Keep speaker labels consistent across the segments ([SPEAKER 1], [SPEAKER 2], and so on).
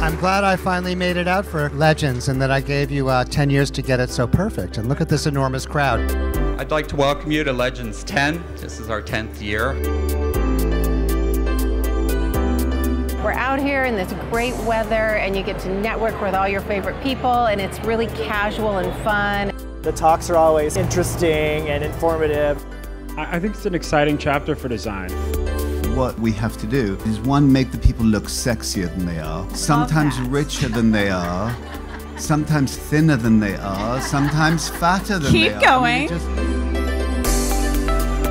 [SPEAKER 1] I'm glad I finally made it out for Legends and that I gave you 10 years to get it so perfect. And look at this enormous crowd.
[SPEAKER 2] I'd like to welcome you to Legends 10. This is our 10th year.
[SPEAKER 3] We're out here in this great weather and you get to network with all your favorite people and it's really casual and fun.
[SPEAKER 4] The talks are always interesting and informative.
[SPEAKER 5] I think it's an exciting chapter for design.
[SPEAKER 6] What we have to do is, one, make the people look sexier than they are, sometimes richer than they are, sometimes thinner than they are, sometimes fatter than they are.
[SPEAKER 7] Keep going.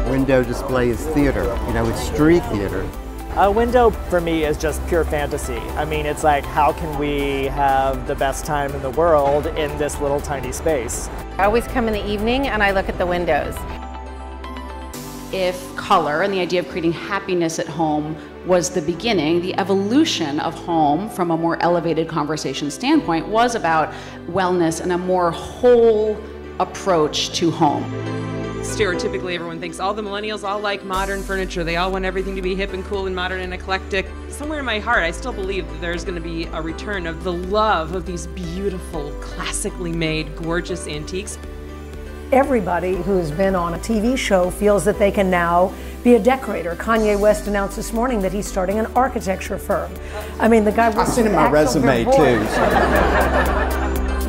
[SPEAKER 8] Window display is theater, you know, it's street theater.
[SPEAKER 4] A window for me is just pure fantasy. I mean, it's like, how can we have the best time in the world in this little tiny space?
[SPEAKER 3] I always come in the evening and I look at the windows.
[SPEAKER 7] If color and the idea of creating happiness at home was the beginning, the evolution of home from a more elevated conversation standpoint was about wellness and a more whole approach to home.
[SPEAKER 9] Stereotypically, everyone thinks all the millennials all like modern furniture. They all want everything to be hip and cool and modern and eclectic. Somewhere in my heart, I still believe that there's going to be a return of the love of these beautiful, classically made, gorgeous antiques.
[SPEAKER 10] Everybody who's been on a TV show feels that they can now be a decorator. Kanye West announced this morning that he's starting an architecture firm. I mean, the guy was.
[SPEAKER 8] I've seen it in my resume too.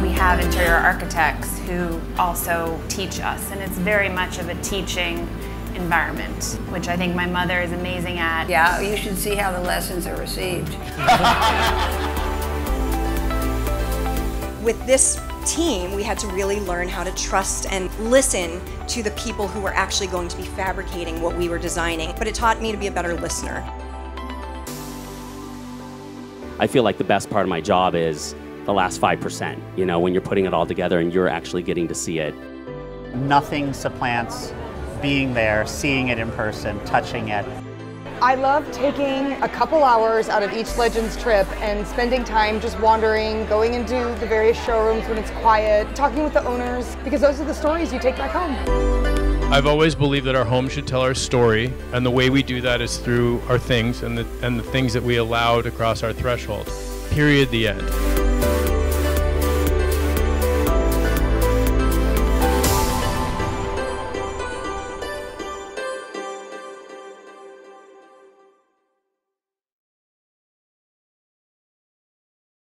[SPEAKER 11] We have interior architects who also teach us, and it's very much of a teaching environment, which I think my mother is amazing at.
[SPEAKER 12] Yeah, you should see how the lessons are received.
[SPEAKER 13] With this team, we had to really learn how to trust and listen to the people who were actually going to be fabricating what we were designing. But it taught me to be a better listener.
[SPEAKER 14] I feel like the best part of my job is the last 5%, you know, when you're putting it all together and you're actually getting to see it.
[SPEAKER 15] Nothing supplants being there, seeing it in person, touching it.
[SPEAKER 16] I love taking a couple hours out of each Legends trip and spending time just wandering, going into the various showrooms when it's quiet, talking with the owners, because those are the stories you take back home.
[SPEAKER 17] I've always believed that our home should tell our story, and the way we do that is through our things and the things that we allow to cross our threshold. Period, the end.